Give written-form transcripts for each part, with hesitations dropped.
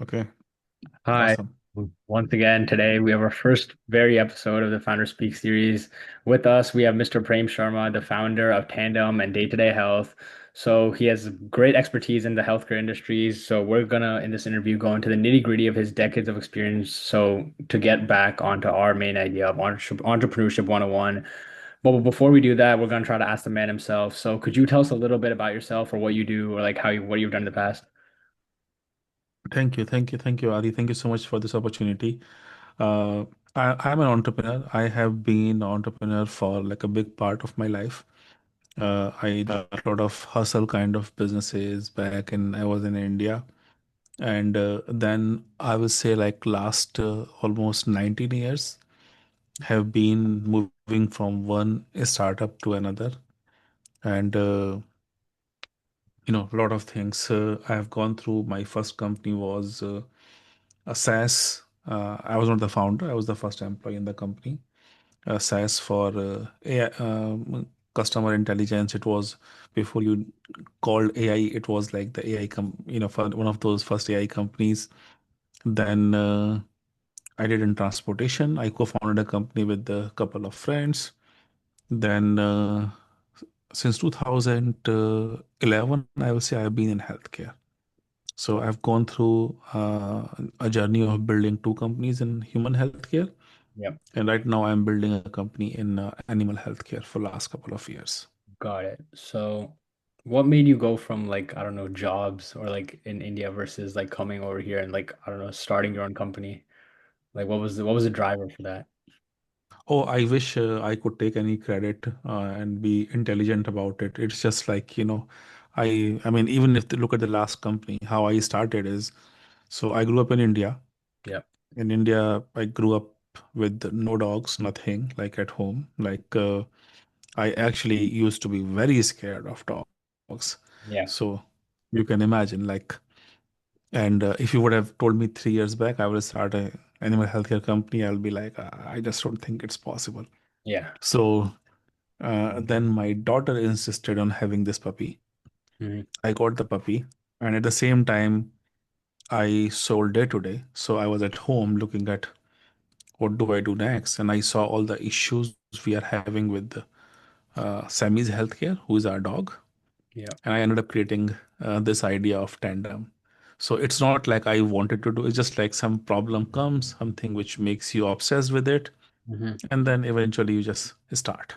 Okay, Hi. awesome. Once again, today we have our first very episode of the Founder Speak series. With us, we have Mr. Prem Sharma, the founder of Tandem and Day-to-Day Health. So he has great expertise in the healthcare industries. So we're gonna, in this interview, go into the nitty-gritty of his decades of experience. So to get back onto our main idea of entrepreneurship 101. But before we do that, we're gonna try to ask the man himself. So could you tell us a little bit about yourself or what you do or like what you've done in the past? Thank you, Adi. Thank you so much for this opportunity. Uh, I'm an entrepreneur. I have been an entrepreneur for like a big part of my life. I did a lot of hustle kind of businesses back in I was in India, and then I would say like last almost 19 years have been moving from one startup to another, and a lot of things. I have gone through. My first company was a SaaS. I was not the founder. I was the first employee in the company. SaaS for AI, customer intelligence. It was before you called AI. It was like the AI for one of those first AI companies. Then I did in transportation. I co-founded a company with a couple of friends. Then since 2011, I would say I've been in healthcare. So I've gone through a journey of building two companies in human healthcare, Yep. and right now I'm building a company in animal healthcare for last couple of years. Got it. So, what made you go from like, I don't know, jobs or like in India versus like coming over here and like, I don't know, starting your own company? Like, what was the driver for that? Oh, I wish I could take any credit and be intelligent about it. It's just like, I mean, even if they look at the last company, how I started is, so I grew up in India. Yep. In India, I grew up with no dogs, nothing like at home. Like I actually used to be very scared of dogs. Yeah. So you can imagine, like, and if you would have told me 3 years back, I will start a animal healthcare company, I'll be like, I just don't think it's possible. Yeah. So then my daughter insisted on having this puppy. Hmm. I got the puppy, and at the same time, I sold day to day. So I was at home looking at what do I do next, and I saw all the issues we are having with Sammy's healthcare, who is our dog. Yeah. And I ended up creating this idea of tandem. So it's not like I wanted to do, it's just like some problem comes, something which makes you obsessed with it, Hmm. and then eventually you just start.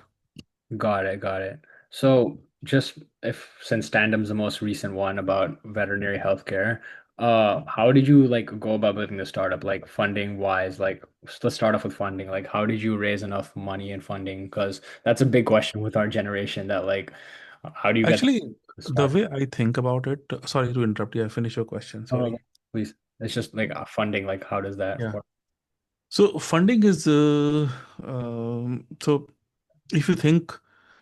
Got it. Got it. So, just if since Tandem's the most recent one about veterinary healthcare, how did you like go about building the startup, like funding wise? Like, let's start off with funding. Like, how did you raise enough money and funding? Because that's a big question with our generation. That like, how do you get Actually, the the start? way I think about it, sorry to interrupt you, I finish your question, No, no, no, sorry. please. It's just like funding. Like, how does that Yeah. work? So funding is, so if you think,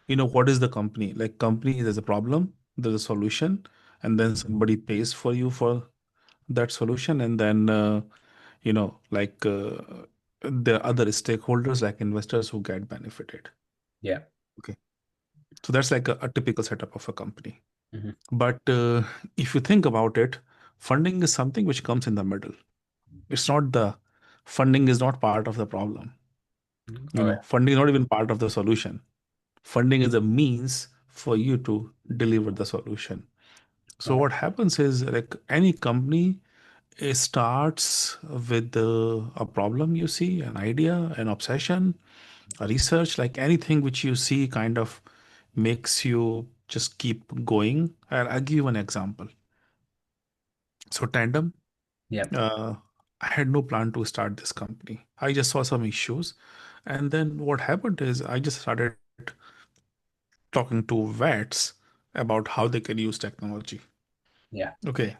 what is the company? Like company, there's a problem, there's a solution, and then somebody pays for you for that solution, and then like there are other stakeholders like investors who get benefited. Yeah. Okay, so that's like a typical setup of a company. Hmm. But if you think about it, funding is something which comes in the middle. It's not the Funding is not part of the problem. Okay. Funding is not even part of the solution. Funding is a means for you to deliver the solution. So Got it. what happens is like any company, it starts with a problem you see, an idea, an obsession, a research, like anything which you see kind of makes you just keep going. I'll give you an example. So Tandem, Yeah. uh, I had no plan to start this company. I just saw some issues. And then what happened is I just started talking to vets about how they can use technology. Yeah. Okay.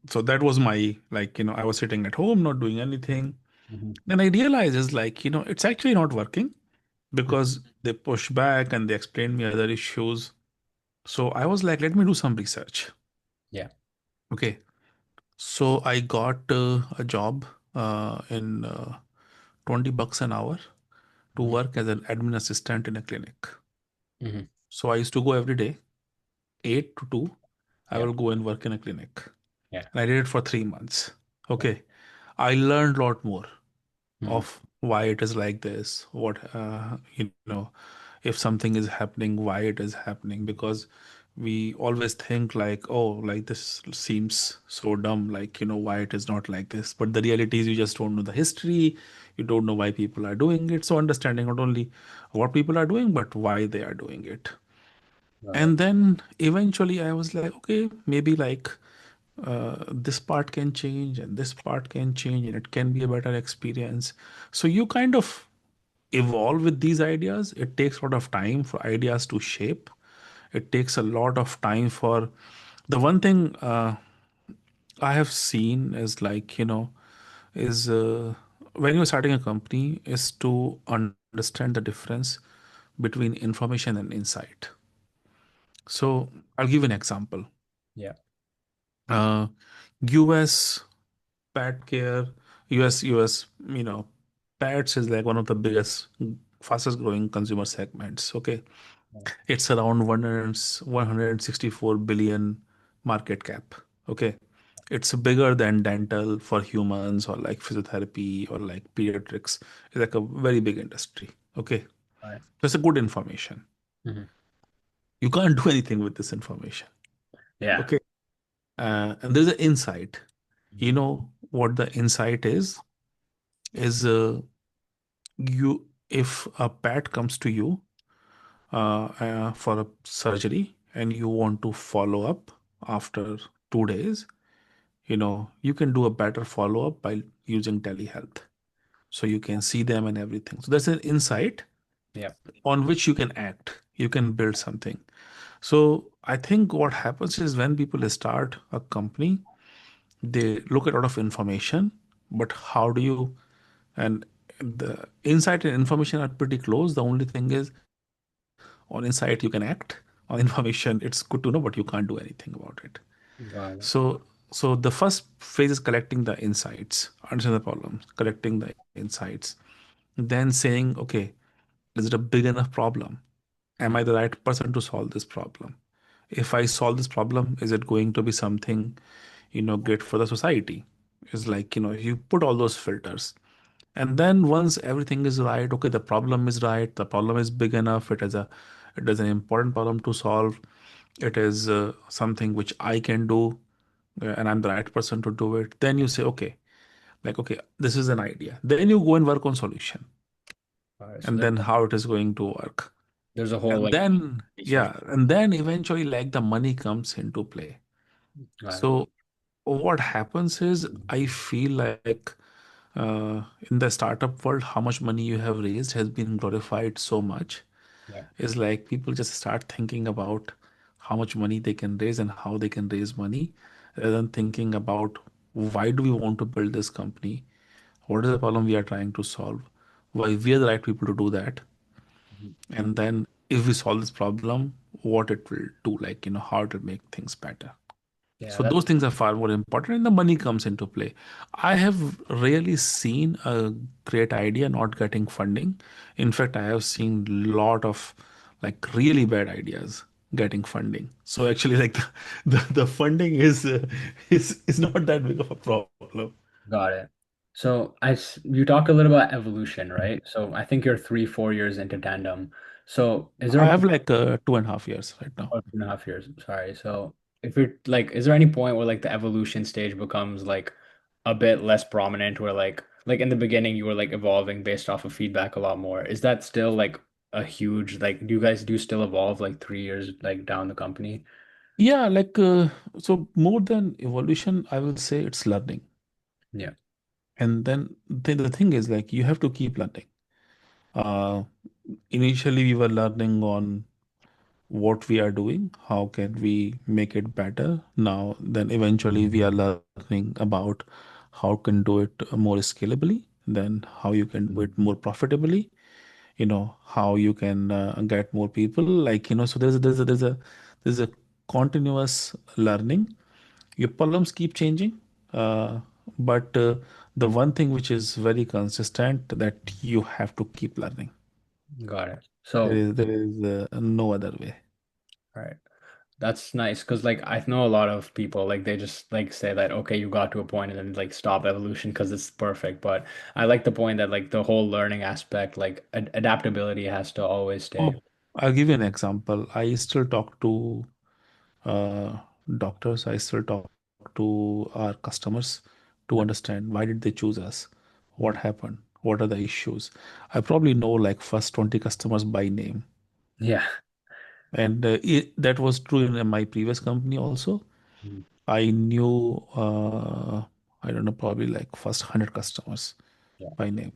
So that was my, like, I was sitting at home, not doing anything. Hmm. Then I realized is like, it's actually not working because they push back and they explain me other issues. So I was like, let me do some research. Yeah. Okay. So I got a job in $20 an hour to Hmm. work as an admin assistant in a clinic. Hmm. So I used to go every day, 8 to 2. I Yeah. will go and work in a clinic. Yeah. And I did it for 3 months. Yeah. Okay. I learned a lot more Hmm. of why it is like this, if something is happening, why it is happening, because we always think like, oh, like this seems so dumb, like, why it is not like this. But the reality is you just don't know the history, you don't know why people are doing it. So understanding not only what people are doing, but why they are doing it. Got it. And then eventually I was like, okay, maybe like this part can change and this part can change and it can be a better experience. So you kind of evolve with these ideas. It takes a lot of time for ideas to shape. It takes a lot of time for the one thing I have seen is like, is when you're starting a company is to understand the difference between information and insight. So I'll give an example. Yeah. Uh, US pet care, US, pets is like one of the biggest, fastest growing consumer segments. Okay. Yeah. It's around 164 billion market cap. Okay. It's bigger than dental for humans or like physiotherapy or like pediatrics. It's like a very big industry. Okay. Got it. That's a good information. Hmm. You can't do anything with this information. Yeah. Okay. And there's an insight. You know what the insight is? Is if a pet comes to you for a surgery and you want to follow up after 2 days, you can do a better follow up by using telehealth. So you can see them and everything. So that's an insight Yeah. on which you can act. You can build something. So I think what happens is when people start a company, they look at a lot of information, but how do you, and the insight and information are pretty close. The only thing is on insight you can act, on information it's good to know, but you can't do anything about it. Got it. So the first phase is collecting the insights, understand the problems, collecting the insights, then saying, okay, is it a big enough problem? Am Mhm. I the right person to solve this problem? If I solve this problem, is it going to be something, great for the society? It's like, you put all those filters. And then once everything is right, okay, the problem is right, the problem is big enough, it is an important problem to solve. It is something which I can do, and I'm the right person to do it. Then you say, okay, like, okay, this is an idea. Then you go and work on solution All right. So and then how it is going to work. there's a whole And like then, research. yeah, and then eventually, like, the money comes into play. Got it. So, what happens is, I feel like in the startup world, how much money you have raised has been glorified so much. Yeah. Is like people just start thinking about how much money they can raise and how they can raise money rather than thinking about why do we want to build this company? What is the problem we are trying to solve? Why we are the right people to do that? Mhm. And then if we solve this problem, what it will do, like, how it will make things better. Yeah. So That's those things are far more important and the money comes into play. I have rarely seen a great idea not getting funding. In fact, I have seen lot of like really bad ideas getting funding. So actually like the funding is not that big of a problem. got it. So you talked a little about evolution, right? So I think you're 3, 4 years into Tandem. So is there I a have like 2.5 years right now. Oh, 2.5 years. Sorry. So if you're like, is there any point where like the evolution stage becomes like a bit less prominent where like in the beginning you were like evolving based off of feedback a lot more? Is that still like a huge like do you guys do still evolve like 3 years like down the company? Yeah, like so more than evolution, I will say it's learning. Yeah. And then the thing is like you have to keep learning. Uh, Initially, we were learning on what we are doing, how can we make it better. Now, then eventually, we are learning about how can do it more scalably, then how you can do it more profitably. How you can get more people. Like so there's a continuous learning. Your problems keep changing, uh, but the one thing which is very consistent that you have to keep learning. Got it. There So, is there is no other way. all right. That's nice because like I know a lot of people like they just like say that okay you got to a point and then like stop evolution because it's perfect. But I like the point that like the whole learning aspect like adaptability has to always stay. Oh, I'll give you an example. I still talk to uh, doctors. I still talk to our customers to Yeah. understand why did they choose us? What Mm. happened? What are the issues? I probably know like first 20 customers by name. Yeah. And that was true in my previous company also. Mm. I knew, I don't know, probably like first 100 customers Yeah. by name.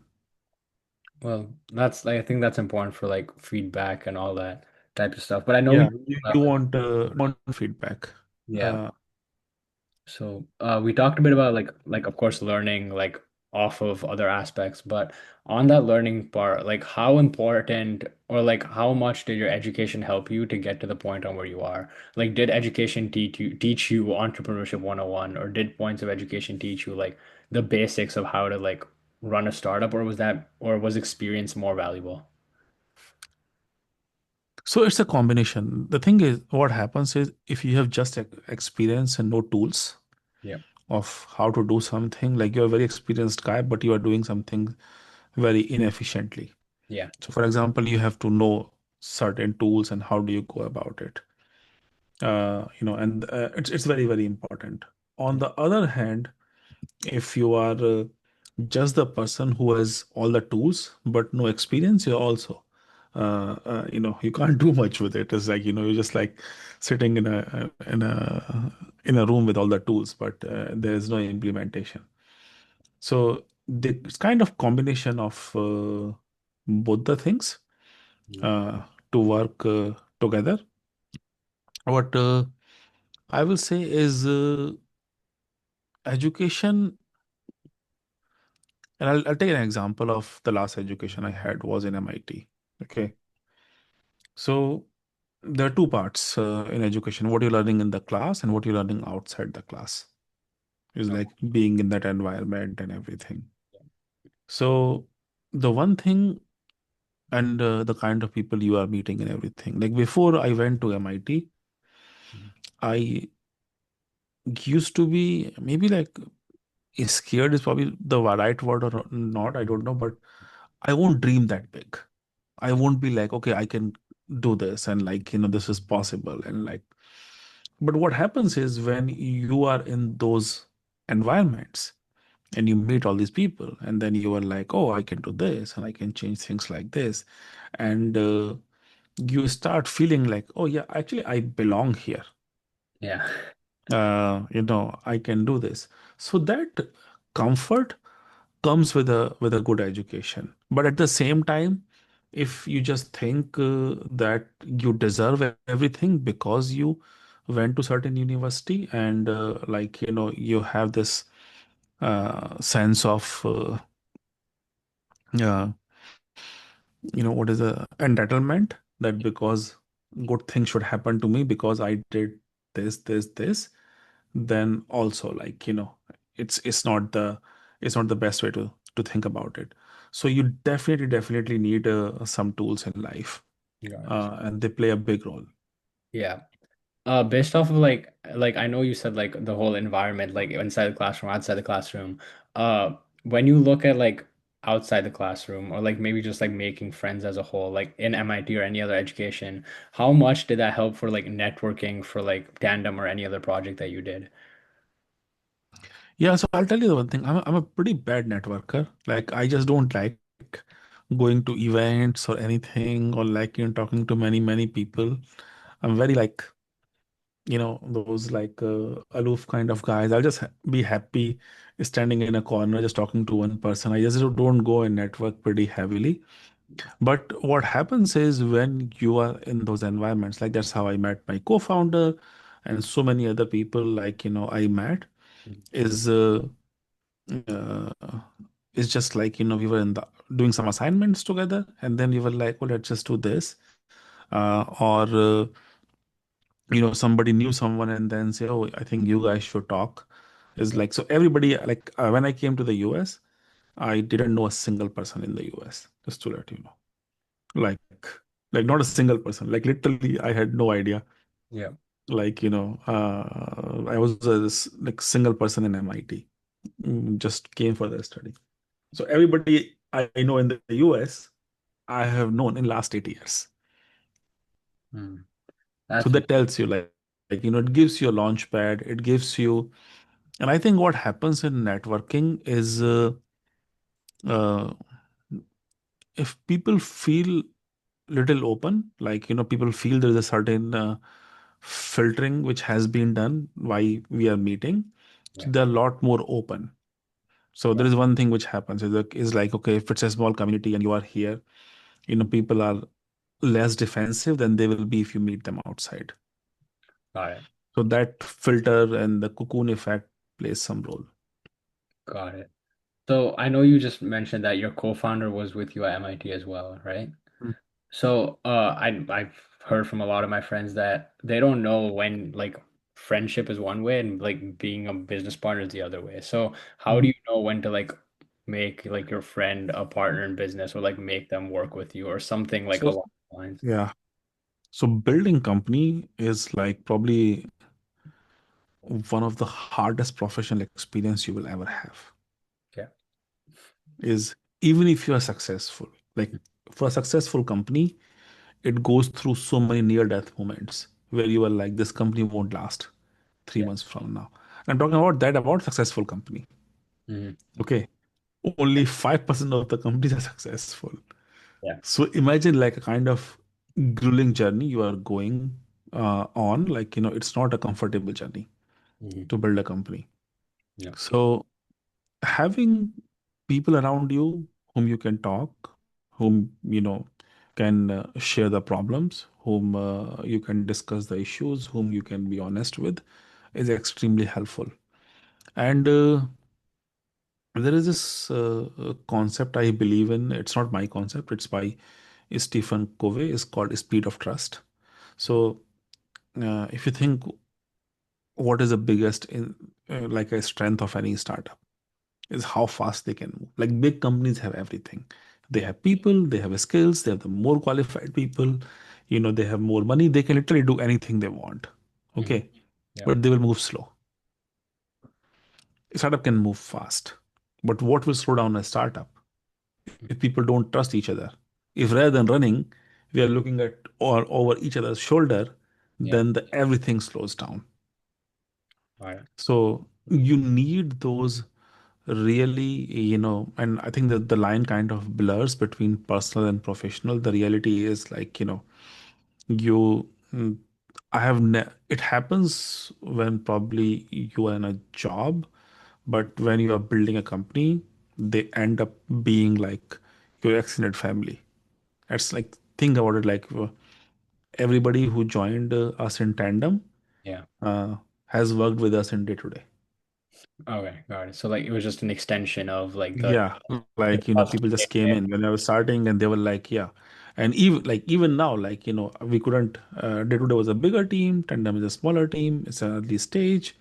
Well, that's like I think that's important for like feedback and all that type of stuff. But I know we Yeah, talked you about like want feedback. yeah. Uh, So we talked a bit about like of course learning like off of other aspects, but on that learning part, like how important or like how much did your education help you to get to the point on where you are? Like did education teach you entrepreneurship 101 or did points of education teach you like the basics of how to like run a startup or was experience more valuable? so it's a combination. The thing is, what happens is if you have just experience and no tools Yeah. of how to do something, like you're a very experienced guy, but you are doing something very inefficiently. Yeah. So, for example, you have to know certain tools and how do you go about it. And it's very very important. On the other hand, if you are just the person who has all the tools but no experience, you're also you can't do much with it. It's like you're just like sitting in a room with all the tools, but there is no implementation. So it's kind of combination of both the things Mm. uh, to work together. What I will say is education, and I'll take an example of the last education I had was in MIT. Okay. So there are two parts in education, what you're learning in the class and what you're learning outside the class. Is like being in that environment and everything. So the one thing and the kind of people you are meeting and everything. Like before I went to MIT, Mm. I used to be maybe like scared is probably the right word or not. I don't know, but I won't dream that big. I won't be like, okay, I can do this and like, this is possible. And like, but what happens is when you are in those environments and you meet all these people, and then you are like, oh, I can do this and I can change things like this. And you start feeling like, oh, yeah, actually, I belong here. Yeah. I can do this. So that comfort comes with a good education. But at the same time, if you just think that you deserve everything because you went to certain university and you have this sense of uh, what is a entitlement, that because good things should happen to me because I did this, then also like it's not the best way to think about it. So you definitely need some tools in life, Got it. and they play a big role. Yeah. Based off of like I know you said like the whole environment, like inside the classroom, outside the classroom. When you look at like outside the classroom or like maybe just like making friends as a whole, like in MIT or any other education, how much did that help for like networking for like Tandem or any other project that you did? Yeah, so I'll tell you the one thing. I'm a pretty bad networker. Like I just don't like going to events or anything, or like talking to many people. I'm very like those like aloof kind of guys. I'll just be happy standing in a corner just talking to one person. I just don't go and network pretty heavily. But what happens is when you are in those environments, like that's how I met my co-founder and so many other people like I met, is uh, is just like we were in the doing some assignments together, and then we were like, well, let's just do this, or somebody knew someone and then say, oh, I think you guys should talk. Is like, so everybody like when I came to the US, I didn't know a single person in the US, just to let you know. Like like not a single person, like literally I had no idea. Yeah. Like, I was a like single person in MIT, just came for the study. So everybody I know in the US, I have known in last 8 years. Hmm. So That's that tells you it gives you a launch pad. It gives you, and I think what happens in networking is uh, if people feel little open, people feel there is a certain filtering which has been done why we are meeting, yeah, so they're a lot more open. So yeah, there is one thing which happens is like, okay, if it's a small community and you are here, people are less defensive than they will be if you meet them outside. got it, So that filter and the cocoon effect plays some role. got it. So I know you just mentioned that your co-founder was with you at MIT as well, right? Mm. So I've heard from a lot of my friends that they don't know when like friendship is one way and like being a business partner is the other way. So how do Mhm. you know when to like make like your friend a partner in business or like make them work with you or something like So along the lines? yeah, so building company is like probably one of the hardest professional experience you will ever have. Yeah. Is even if you are successful, like for a successful company, it goes through so many near death moments where you are like, this company won't last three Yeah. months from now. I'm talking about that, about successful company. Hmm. Okay, only 5% of the companies are successful. Yeah. So imagine like a kind of grueling journey you are going on. Like, it's not a comfortable journey Hmm. to build a company. Yeah. So having people around you whom you can talk, whom can share the problems, whom you can discuss the issues, whom you can be honest with, is extremely helpful. And there is this concept I believe in. It's not my concept, it's by Stephen Covey. Is called speed of trust. So if you think, what is the biggest in like a strength of any startup is how fast they can move. Like big companies have everything. They Yeah. have people, they have skills, they have the more qualified people, they have more money, they can literally do anything they want. Hmm. Okay. Yeah. But they will move slow. A startup can move fast. But what will slow down a startup? If people don't trust each other. If rather than running, we are looking at or over each other's shoulder, Yeah. then everything slows down. All right. So you need those really, and I think that the line kind of blurs between personal and professional. The reality is like, you, mm, I have, it happens when probably you are in a job, but when you are building a company, they end up being like your extended family. It's like, think about it like everybody who joined us in tandem Yeah. uh, has worked with us in day to day. Okay. Got it. So like it was just an extension of like Yeah, the like, trust people day just to came day. in when I was starting and they were like, yeah. And even now, like, we couldn't, day to day was a bigger team, Tandem is a smaller team, it's an early stage.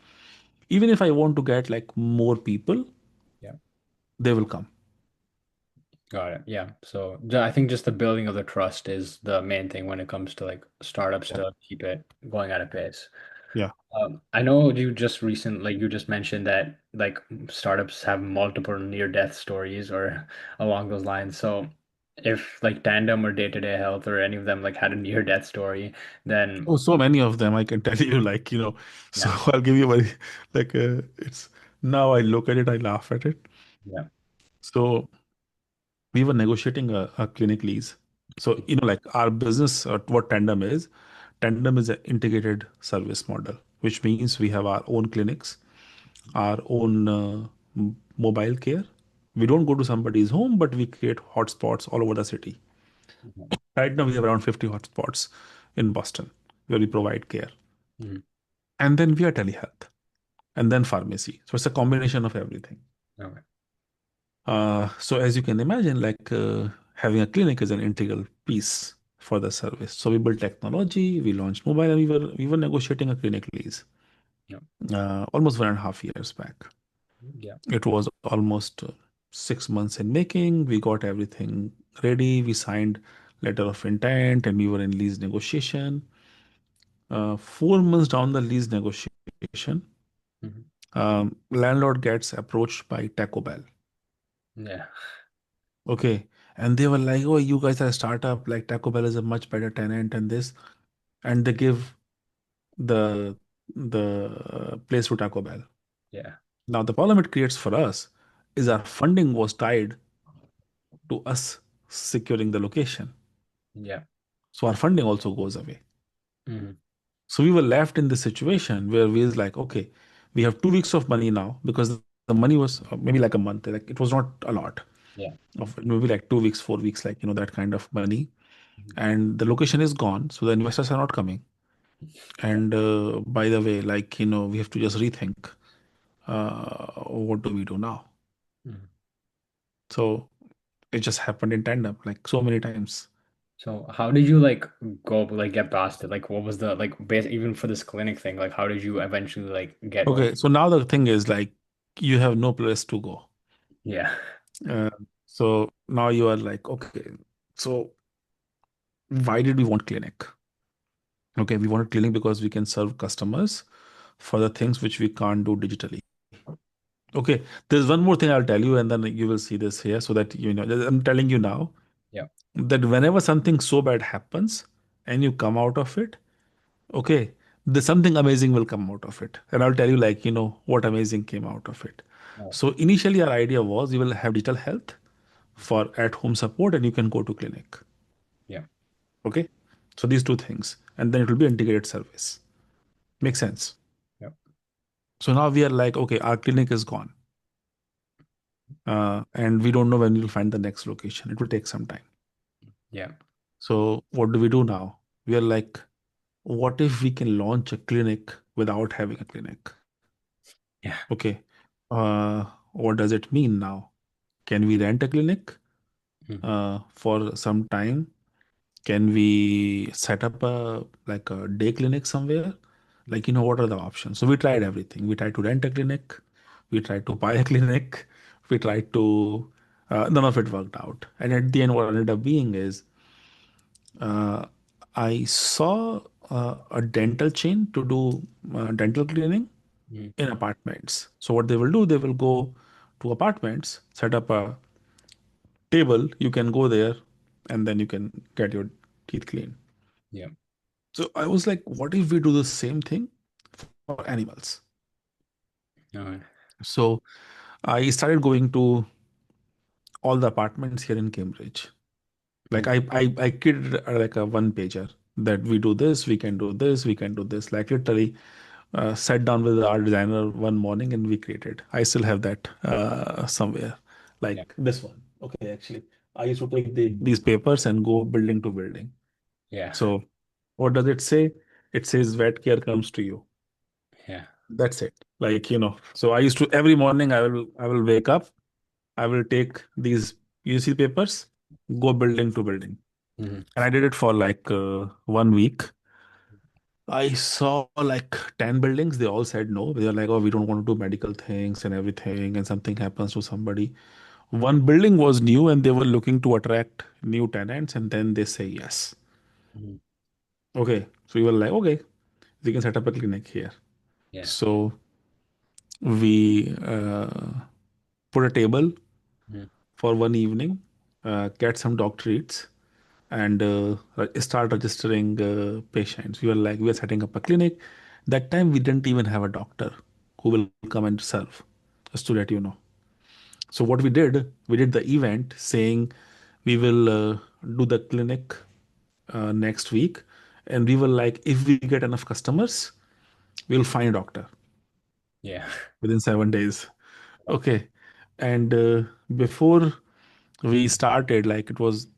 Even if I want to get like more people, Yeah. they will come. Got it. Yeah. So I think just the building of the trust is the main thing when it comes to like startups Yeah. to keep it going at a pace. Yeah. I know like you just mentioned that like startups have multiple near death stories or along those lines. So if like Tandem or Day to Day Health or any of them like had a near death story, then Oh, so many of them I can tell you, like, so yeah, I'll give you very, like, it's now I look at it, I laugh at it. yeah, So we were negotiating a clinic lease. So, like our business, what Tandem is an integrated service model, which means we have our own clinics, our own mobile care. We don't go to somebody's home, but we create hotspots all over the city. mhm, Right now, we have around 50 hotspots in Boston where we provide care. mhm. And then we are telehealth and then pharmacy. So it's a combination of everything. Okay. So as you can imagine, like having a clinic is an integral piece for the service. So we built technology, we launched mobile, and we were negotiating a clinic lease Yeah. almost 1.5 years back. Yeah. It was almost 6 months in making. We got everything ready. We signed letter of intent, and we were in lease negotiation. 4 months down the lease negotiation, Mhm. landlord gets approached by Taco Bell. Yeah. Okay. And they were like, oh, you guys are a startup. Like Taco Bell is a much better tenant and this. And they give the place to Taco Bell. Yeah. Now the problem it creates for us is our funding was tied to us securing the location. Yeah. So our funding also goes away. Mhm. So we were left in this situation where we was like, okay, we have 2 weeks of money now because the money was maybe like a month. Like it was not a lot Yeah. of maybe like 2 weeks, 4 weeks, like that kind of money. Mhm. And the location is gone, so the investors are not coming. Yeah. And by the way, like we have to just rethink what do we do now. Mhm. So it just happened in tandem, like so many times. So how did you like go like get busted? Like what was the like base even for this clinic thing? Like how did you eventually like get Okay, so now the thing is like you have no place to go. yeah. Uh, so now you are like, okay, so why did we want clinic? Okay, we wanted clinic because we can serve customers for the things which we can't do digitally. Okay, there's one more thing I'll tell you, and then you will see this here, so that I'm telling you now Yeah. that whenever something so bad happens and you come out of it, okay, there's something amazing will come out of it, and I'll tell you like what amazing came out of it. Oh, So initially, our idea was you will have digital health for at-home support, and you can go to clinic. yeah. Okay, so these two things, and then it will be integrated service. Makes sense. Yeah. So now we are like, okay, our clinic is gone, and we don't know when we'll find the next location. It will take some time. Yeah. So what do we do now? We are like, what if we can launch a clinic without having a clinic? Yeah. Okay, what does it mean now? Can we rent a clinic Mhm. for some time? Can we set up a like a day clinic somewhere? Like, what are the options? So we tried everything. We tried to rent a clinic. We tried to buy a clinic. We tried to, none of it worked out. And at the end, what ended up being is uh, I saw a dental chain to do dental cleaning Mhm. in apartments. So what they will do, they will go to apartments, set up a table. You can go there, and then you can get your teeth cleaned. Yeah. So I was like, what if we do the same thing for animals? Oh, So I started going to all the apartments here in Cambridge. Like mhm. I created like a one pager that we do this, we can do this, we can do this. Like literally sat down with our designer one morning and we created. I still have that somewhere. Yeah. Like this one. Okay, actually, I used to take these papers and go building to building. Yeah. So what does it say? It says vet care comes to you. Yeah. That's it. Like, so I used to every morning I will wake up, I will take these UC papers, go building to building. Mhm. And I did it for like 1 week. I saw like 10 buildings. They all said no. They were like, oh, we don't want to do medical things and everything, and something happens to somebody. One building was new and they were looking to attract new tenants, and then they say yes. Mhm. Okay. So we were like, okay, we can set up a clinic here. Yeah. So we put a table Mhm. for one evening, get some doctor eats, and start registering patients. We are setting up a clinic. That time we didn't even have a doctor who will come and serve, just to let you know. So what we did the event saying we will do the clinic next week, and we were like, if we get enough customers, we'll find a doctor Yeah. within 7 days. Okay. And before we started, like it was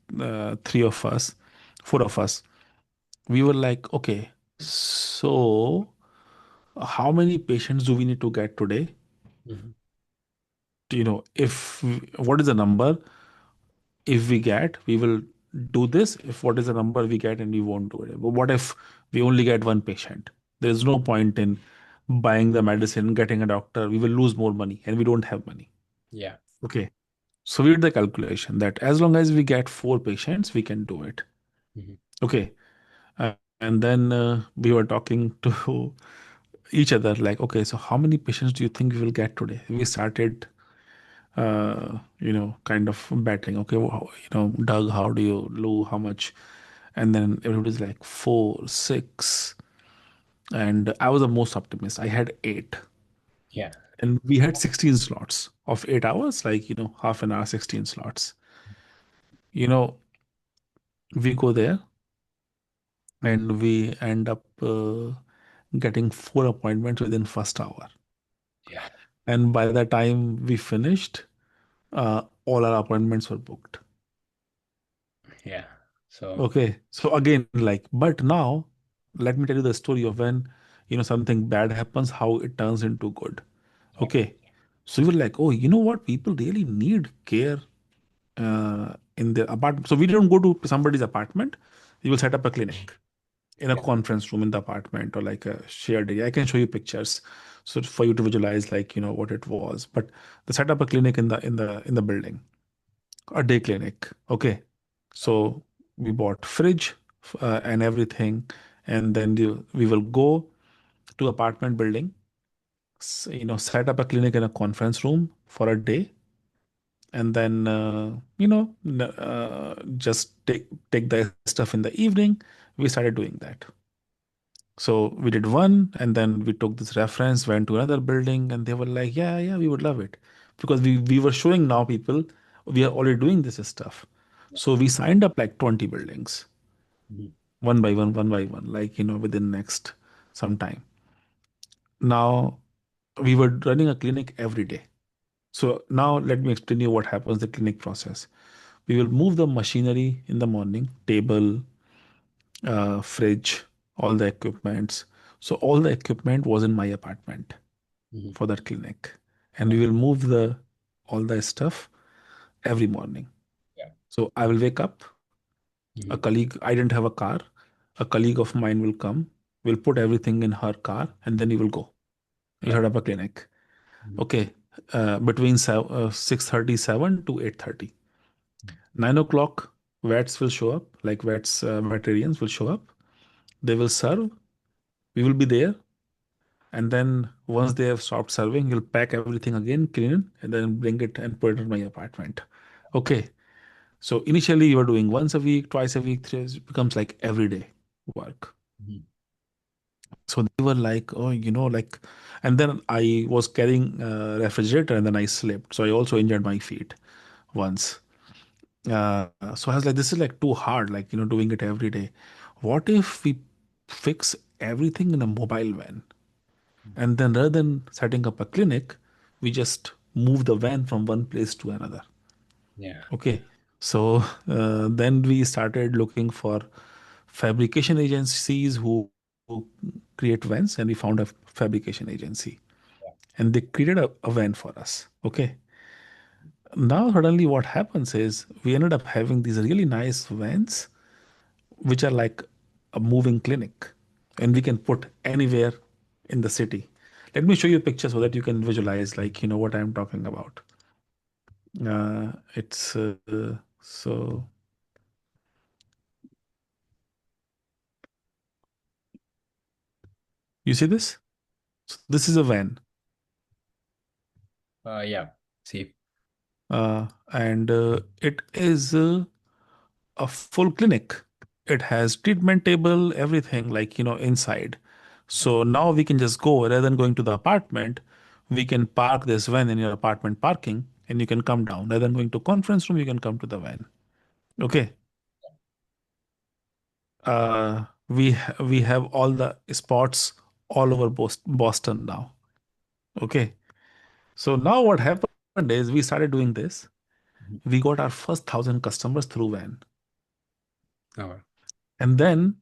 three of us, four of us, we were like, okay, so how many patients do we need to get today? Mhm. If what is the number? If we get, we will do this. If what is the number we get and we won't do it. But what if we only get one patient? There's no point in buying the medicine, getting a doctor. We will lose more money and we don't have money. Yeah. Okay. So we did the calculation that as long as we get four patients, we can do it. Mhm. Okay. And then we were talking to each other like, okay, so how many patients do you think we will get today? We started, kind of betting. Okay, well, Doug, how do you, Lou, how much? And then everybody's like four, six, and I was the most optimist. I had eight, Yeah. and we had 16 slots of 8 hours, like half an hour, 16 slots. You know, we go there and we end up getting four appointments within first hour. Yeah. And by the time we finished, all our appointments were booked. Yeah. So, Okay. So again, like, but now let me tell you the story of when, something bad happens, how it turns into good. yeah. Okay. So you were like, oh, you know what? People really need care in their apartment. So we don't go to somebody's apartment. You will set up a clinic in a Yeah. conference room in the apartment or like a shared area. I can show you pictures so for you to visualize like what it was. But they set up a clinic in the building, a day clinic. Okay, so we bought fridge and everything, and then we will go to apartment building. Set up a clinic in a conference room for a day, and then just take the stuff in the evening. We started doing that. So we did one, and then we took this reference, went to another building, and they were like, "Yeah, yeah, we would love it," because we were showing now people we are already doing this stuff. Yeah. So we signed up like 20 buildings, Mhm. one by one, like within next some time. Now we were running a clinic every day. So now let me explain you what happens the clinic process. We will move the machinery in the morning, table, fridge, all the equipments. So all the equipment was in my apartment Mhm. for that clinic, and Yeah. we will move the all the stuff every morning. Yeah. So I will wake up. A Mhm. colleague, I didn't have a car. A colleague of mine will come. Will put everything in her car, and then you will go. You Yeah. set up a clinic. Mhm. Okay, between 6:37 to 8:30. 9 o'clock, vets will show up. Like veterinarians will show up. They will serve. We will be there. And then once they have stopped serving, you'll pack everything again, clean it, and then bring it and put it in my apartment. Okay. So initially you were doing once a week, twice a week, it becomes like everyday work. Mhm. So they were like, oh, like, and then I was carrying a refrigerator and then I slipped. So I also injured my feet once. So I was like, this is like too hard, like, doing it every day. What if we fix everything in a mobile van? And then rather than setting up a clinic, we just move the van from one place to another. Yeah. Okay. So then we started looking for fabrication agencies who create vans, and we found a fabrication agency. Yeah. And they created a van for us. Okay. Now, suddenly, what happens is we ended up having these really nice vans, which are like a moving clinic, and we can put anywhere in the city. Let me show you a picture so that you can visualize, like, what I'm talking about. It's so you see this? So this is a van, Yeah. See. and it is a full clinic. It has treatment table, everything like inside. So now we can just go rather than going to the apartment. We can park this van in your apartment parking, and you can come down. Rather than going to conference room, you can come to the van. Okay. We have all the spots all over Boston now. Okay. So now what happened is we started doing this. Mhm. We got our first 1,000 customers through van. Oh, And then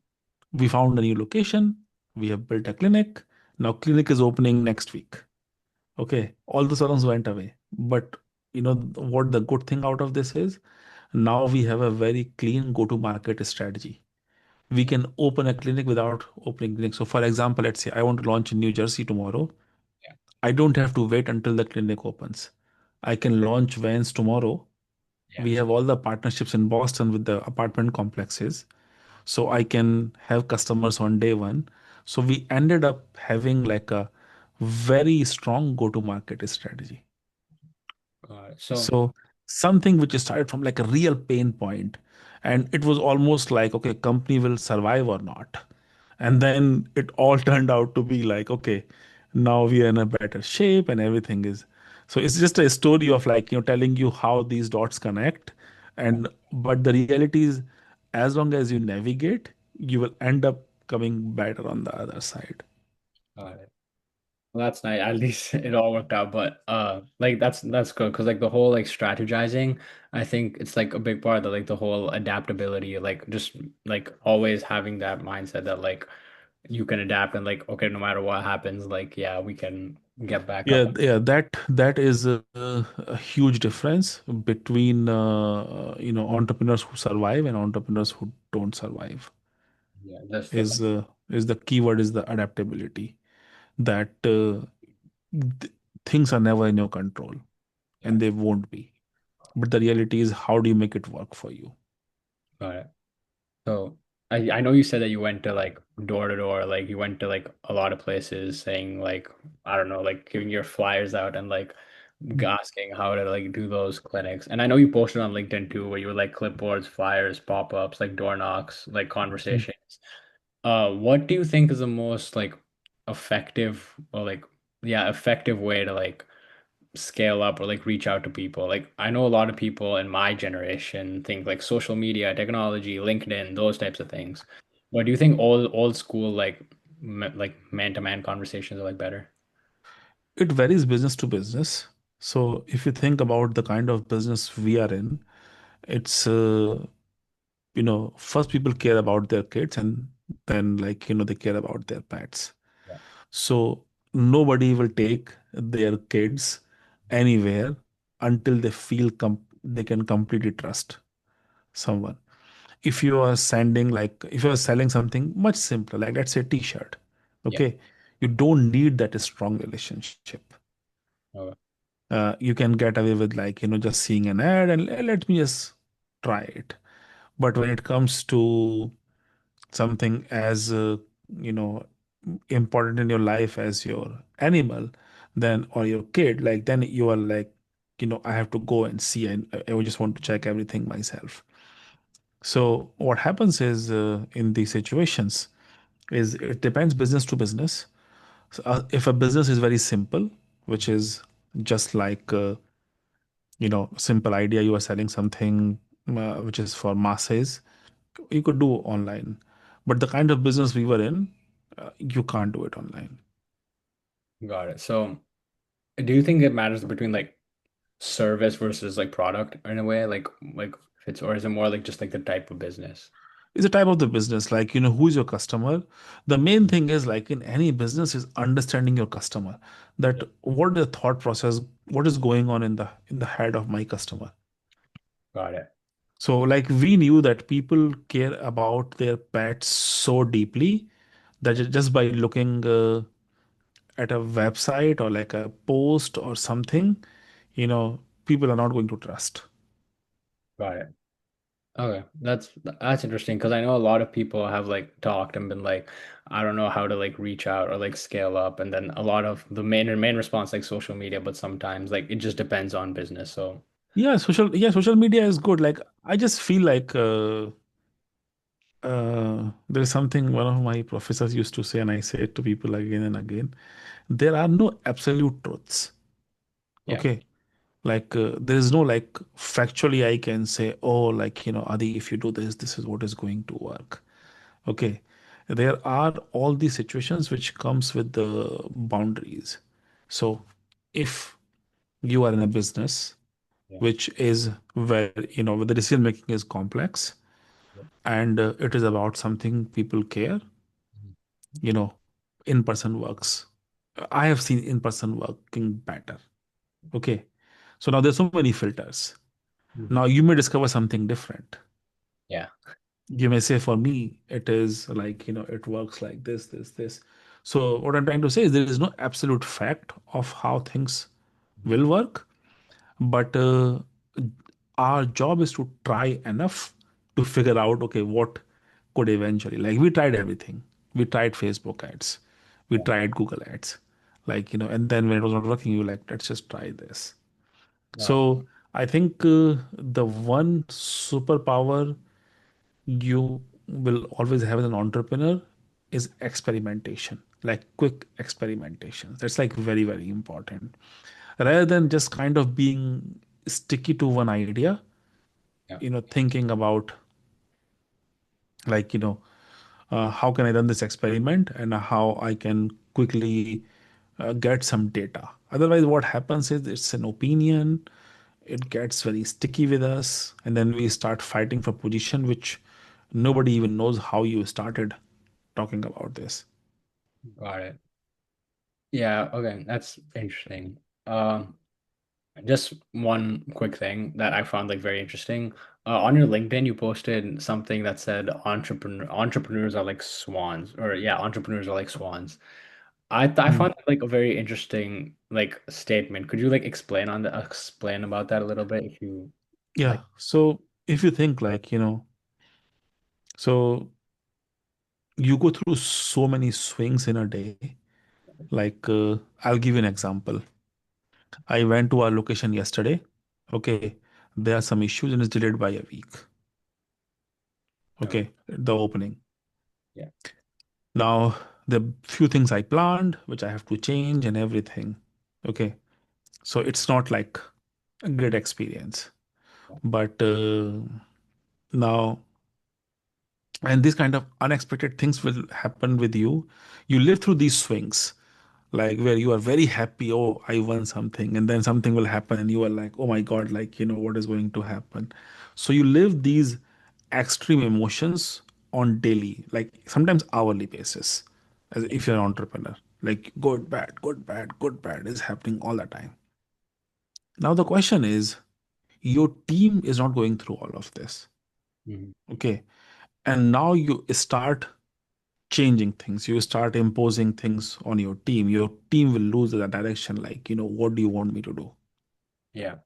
we found a new location. We have built a clinic. Now clinic is opening next week. Okay. All the salons went away. But what the good thing out of this is now we have a very clean go-to-market strategy. We can open a clinic without opening clinic. So for example, let's say I want to launch in New Jersey tomorrow. yeah. I don't have to wait until the clinic opens. I can launch vans tomorrow. Yeah. We have all the partnerships in Boston with the apartment complexes. so I can have customers on day one. So we ended up having like a very strong go-to-market strategy. So, So something which started from like a real pain point, and it was almost like, okay, company will survive or not. And then it all turned out to be like, okay, now we are in a better shape and everything is. So it's just a story of like, telling you how these dots connect. And but the reality is, as long as you navigate, you will end up coming better on the other side. uh, well, that's nice. At least it all worked out. But like that's good because like the whole like strategizing, I think it's like a big part of like the whole adaptability, like just like always having that mindset that like you can adapt and like okay, no matter what happens, like yeah, we can get back up. Yeah, that is a huge difference between entrepreneurs who survive and entrepreneurs who don't survive. Yeah, that's the Is the keyword is the adaptability, that th things are never in your control yeah. and they won't be. But the reality is, how do you make it work for you? Got it. So I know you said that you went to like door to door, like you went to like a lot of places saying like I don't know, like giving your flyers out and like asking how to like do those clinics. And I know you posted on LinkedIn too, where you were like clipboards, flyers, pop-ups, like door knocks, like Mm. conversations. What do you think is the most like effective or like yeah, effective way to like scale up or like reach out to people. Like I know a lot of people in my generation think like social media, technology, LinkedIn, those types of things. But do you think old school like like man-to-man conversations are like better? It varies business to business. So if you think about the kind of business we are in, it's first people care about their kids, and then like they care about their pets. Yeah. So nobody will take their kids anywhere until they feel they can completely trust someone. If you are sending, like if you are selling something much simpler, like let's say t-shirt, Yeah. okay, you don't need that strong relationship. Okay. You can get away with like just seeing an ad and let me just try it. But when it comes to something as you know important in your life as your animal, then or your kid, like then you are like, I have to go and see, and I would just want to check everything myself. So what happens is, in these situations, is it depends business to business. So, if a business is very simple, which is just like simple idea, you are selling something which is for masses, you could do online. But the kind of business we were in, you can't do it online. Got it. So do you think it matters between like service versus like product in a way? Like if it's or is it more like just like the type of business? It's a type of the business, like who is your customer. The main thing is, like in any business, is understanding your customer, that Yeah. what the thought process, what is going on in the head of my customer. Got it. So like we knew that people care about their pets so deeply that just by looking at a website or like a post or something, you know, people are not going to trust. Got it. Okay, that's interesting because I know a lot of people have like talked and been like, I don't know how to like reach out or like scale up, and then a lot of the main response like social media, but sometimes like it just depends on business. So Social media is good. Like I just feel like there's something one of my professors used to say, and I say it to people again and again. There are no absolute truths. yeah, Okay. Like there is no like factually I can say, oh, like, Adi, if you do this, this is what is going to work. Okay. There are all these situations which comes with the boundaries. So if you are in a business yeah, which is where, where the decision making is complex, yeah. and it is about something people care, Mhm. you know, in person works. I have seen in person working better. Okay. So now there's so many filters. Mhm. Now you may discover something different. Yeah, You may say, for me, it is like, it works like this. So what I'm trying to say is there is no absolute fact of how things Mhm. will work, but our job is to try enough to figure out, okay, what could eventually, like, we tried everything. We tried Facebook ads, we Yeah. tried Google ads, like, and then when it was not working, you were like, let's just try this. No. So I think the one superpower you will always have as an entrepreneur is experimentation, like quick experimentation. That's like very, very important. Rather than just kind of being sticky to one idea, Yeah. thinking about, like, how can I run this experiment and how I can quickly get some data. Otherwise, what happens is it's an opinion, it gets very sticky with us, and then we start fighting for position, which nobody even knows how you started talking about this. Got it. Yeah, okay, that's interesting. Just one quick thing that I found like very interesting. On your LinkedIn, you posted something that said entrepreneurs are like swans, or yeah, entrepreneurs are like swans. I Hmm. found that like a very interesting like statement. Could you like explain about that a little bit if you Yeah. like? So if you think, like, so you go through so many swings in a day. Like, I'll give you an example. I went to our location yesterday. Okay. There are some issues and it's delayed by a week. Okay. Okay. The opening. Yeah. Now, the few things I planned, which I have to change and everything. Okay. So it's not like a great experience. But now, and these kind of unexpected things will happen with you. You live through these swings, like where you are very happy, oh, I won something, and then something will happen, and you are like, oh my God, like, what is going to happen? So you live these extreme emotions on daily, like sometimes hourly basis, as if you're an entrepreneur. Like good, bad, good, bad is happening all the time. Now the question is, your team is not going through all of this. Mhm. Okay. And now you start changing things, you start imposing things on your team will lose that direction, like, what do you want me to do? Yeah.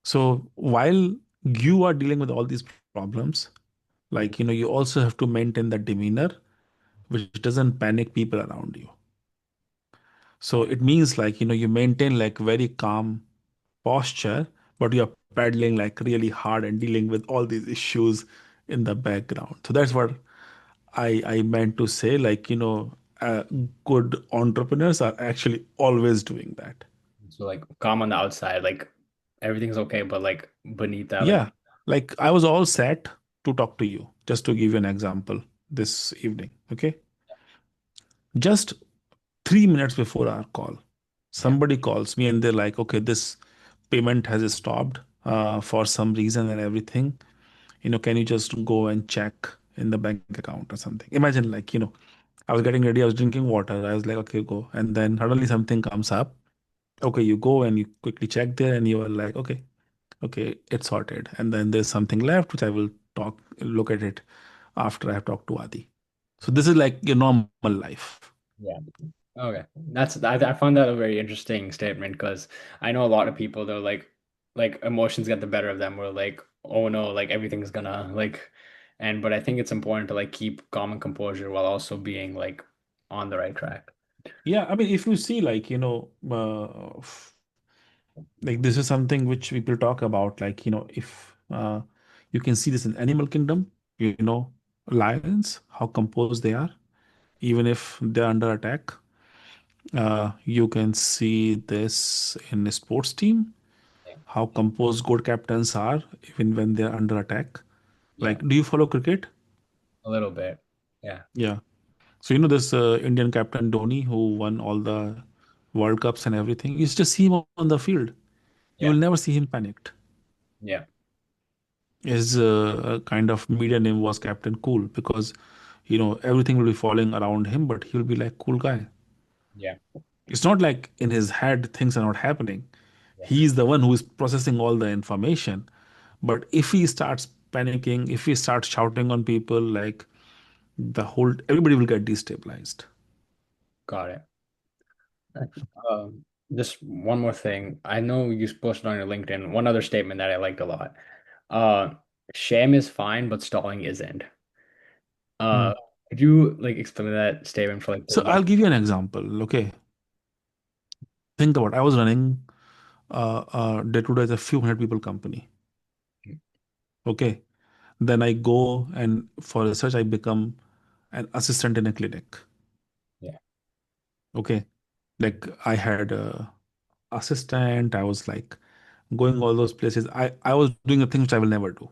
So while you are dealing with all these problems, Mhm. like, you also have to maintain that demeanor which doesn't panic people around you. So it means, like, you maintain like very calm posture, but you're paddling like really hard and dealing with all these issues in the background. So that's what I meant to say, like, good entrepreneurs are actually always doing that. So like calm on the outside, like everything's okay, but like beneath that, like Yeah. Like, I was all set to talk to you, just to give you an example this evening. Okay. Just 3 minutes before our call, yeah, somebody calls me and they're like, okay, this payment has stopped for some reason and everything. Can you just go and check in the bank account or something? Imagine, like, I was getting ready, I was drinking water. I was like, okay, go. And then suddenly something comes up. Okay, you go and you quickly check there and you are like, okay, okay, it's sorted. And then there's something left, which I will look at it after I have talked to Adi. So this is like your normal life. yeah. Okay. I found that a very interesting statement because I know a lot of people they're like emotions get the better of them. We're like, oh no, like everything's gonna like but I think it's important to like keep calm and composure while also being like on the right track. Yeah, I mean, if you see, like, like, this is something which people talk about, like, if you can see this in animal kingdom, lions, how composed they are, even if they're under attack. You can see this in a sports team, Yeah. how composed good captains are even when they're under attack. Yeah. Like, do you follow cricket? A little bit. Yeah. Yeah. So, this Indian captain Dhoni who won all the World Cups and everything, you just see him on the field. You will Yeah. never see him panicked. Yeah. His kind of media name was Captain Cool because, everything will be falling around him, but he'll be like, cool guy. Yeah. It's not like in his head things are not happening. Yeah. He's the one who is processing all the information. But if he starts panicking, if he starts shouting on people, like, everybody will get destabilized. Got it. Um, just one more thing. I know you posted on your LinkedIn one other statement that I liked a lot. Uh, shame is fine, but stalling isn't. Uh, Hmm. could you like explain that statement for like the So young? I'll give you an example. Okay, think about. I was running day to day as a few hundred people company. Okay, then I go and for research I become an assistant in a clinic. Yeah, Okay, like I had a assistant. I was like going all those places. I was doing a thing which I will never do.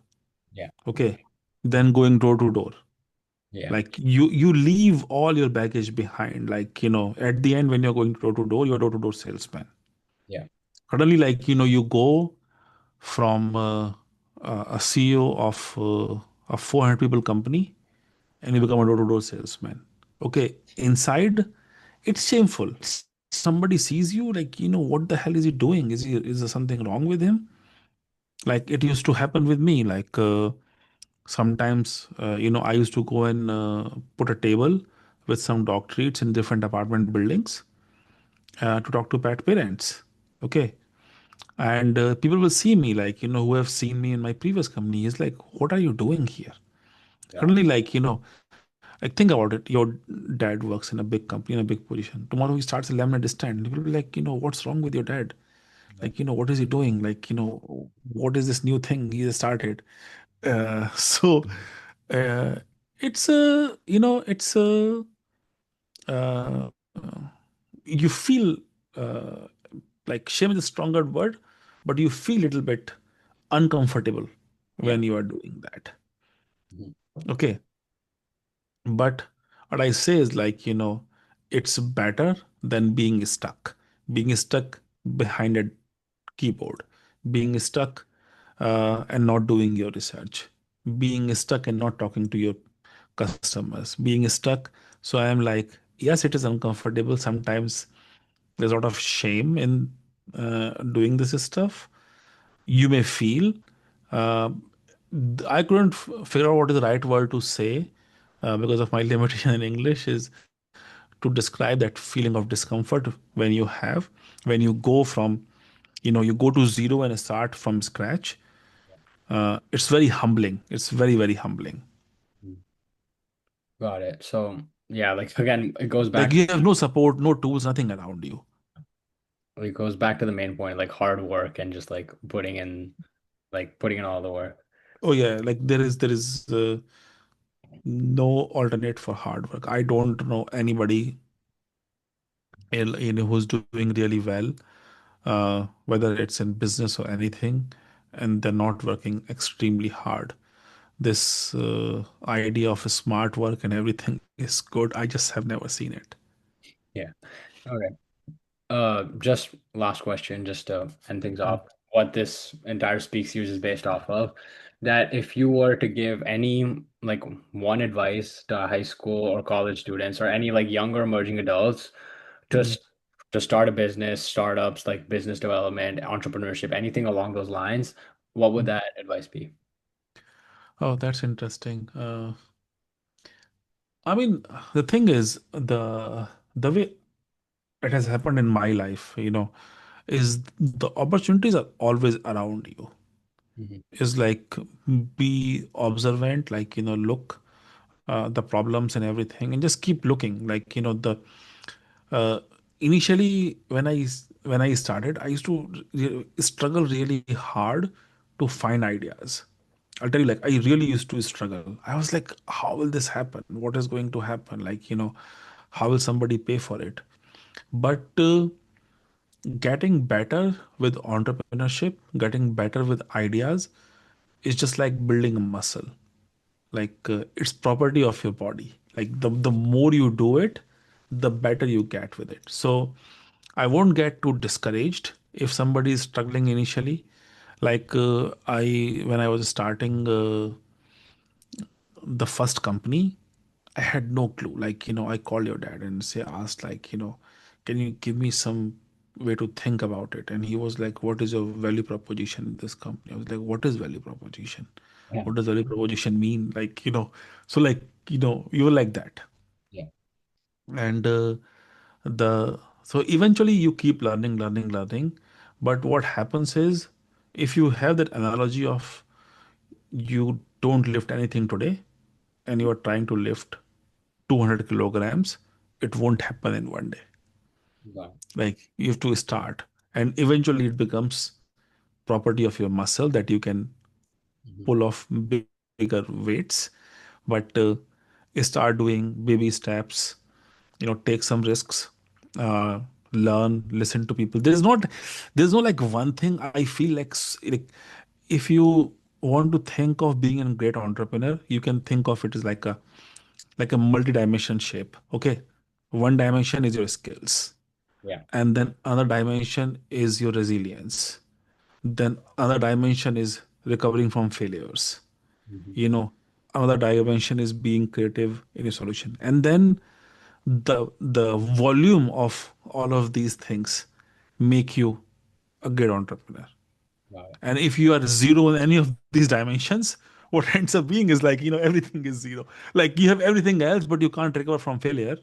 yeah, Okay, then going door to door. yeah, Like you leave all your baggage behind. Like at the end when you're going door to door, you're door to door salesman. yeah, Suddenly, like you go from a CEO of a 400 people company and you become a door to door salesman. Okay, inside it's shameful. Somebody sees you, like what the hell is he doing? Is there something wrong with him? Like it used to happen with me. Like sometimes I used to go and put a table with some dog treats in different apartment buildings to talk to pet parents. Okay, and people will see me, like who have seen me in my previous company is like, what are you doing here? yeah, Suddenly, like like think about it, your dad works in a big company in a big position. Tomorrow he starts a lemonade stand, people will be like, what's wrong with your dad? yeah, Like what is he doing? Like what is this new thing he has started? So uh, it's a it's a uh, you feel uh, like shame is a stronger word, but you feel a little bit uncomfortable yeah, when you are doing that. mhm, Okay, but what I say is like it's better than being stuck, behind a keyboard, being stuck and not doing your research, being stuck and not talking to your customers, being stuck. So I am like, yes, it is uncomfortable sometimes. There's a lot of shame in doing this stuff. You may feel. Uh, I couldn't figure out what is the right word to say because of my limitation in English is to describe that feeling of discomfort when you have, when you go from, you go to zero and start from scratch. It's very humbling. It's very, very humbling. mhm. Got it. So yeah, like again, it goes Like back you have no support, no tools, nothing around you. to the main point, like hard work and just like putting in all the work. Oh yeah, like there is no alternate for hard work. I don't know anybody who's doing really well, whether it's in business or anything, and they're not working extremely hard. This idea of a smart work and everything is good. I just have never seen it. Yeah. Okay. Just last question, just to end things Mm. off. What this entire Speak series is based off of, that if you were to give any like one advice to high school or college students or any like younger emerging adults to Mm. s- to start a business, startups, like business development, entrepreneurship, anything along those lines, what would Mm. that advice be? Oh, that's interesting. I mean, the thing is, the way it has happened in my life, is the opportunities are always around you. Mhm. Is like be observant, like look the problems and everything, and just keep looking. Like the uh, initially when I started, I used to struggle really hard to find ideas. I'll tell you, like I really used to struggle. I was like, how will this happen? What is going to happen? Like how will somebody pay for it? But getting better with entrepreneurship, getting better with ideas is just like building a muscle. Like it's property of your body. Like the more you do it, the better you get with it. So I won't get too discouraged if somebody is struggling initially. Like I when I was starting the first company, I had no clue. Like, I called your dad and asked, like, can you give me some way to think about it? And he was like, what is your value proposition in this company? I was like, what is value proposition? Yeah. What does value proposition mean? Like, so like, you were like that. Yeah. And so eventually you keep learning, learning, learning. But what happens is, if you have that analogy of you don't lift anything today, and you are trying to lift 200 kilograms, it won't happen in one day. Got Like you have to start, and eventually it becomes property of your muscle that you can Mhm. pull off bigger weights. But start doing baby steps, take some risks, uh, learn, listen to people. There's no like one thing. I feel like, like if you want to think of being a great entrepreneur, you can think of it as like a multi-dimension shape. Okay, one dimension is your skills, Yeah. and then another dimension is your resilience, then another dimension is recovering from failures, Mhm. you know another dimension is being creative in a solution, and then the volume of all of these things make you a great entrepreneur. Got it. And if you are zero in any of these dimensions, what ends up being is like, everything is zero. Like you have everything else, but you can't recover from failure.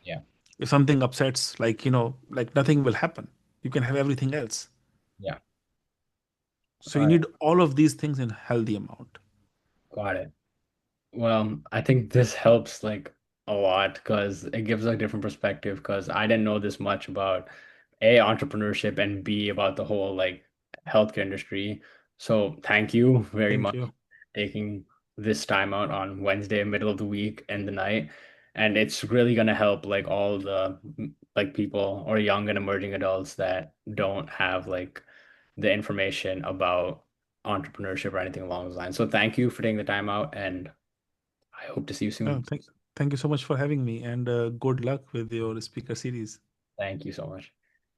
Yeah. If something upsets, like, like nothing will happen. You can have everything else. Yeah. So All you right. need all of these things in healthy amount. Got it. Well, I think this helps like a lot because it gives a different perspective because I didn't know this much about A, entrepreneurship and B, about the whole like healthcare industry. So thank you very Thank much you. for taking this time out on Wednesday, middle of the week and the night. And it's really gonna help like all the like people or young and emerging adults that don't have like the information about entrepreneurship or anything along those lines. So thank you for taking the time out and I hope to see you soon. Thank you so much for having me, and good luck with your speaker series. Thank you so much.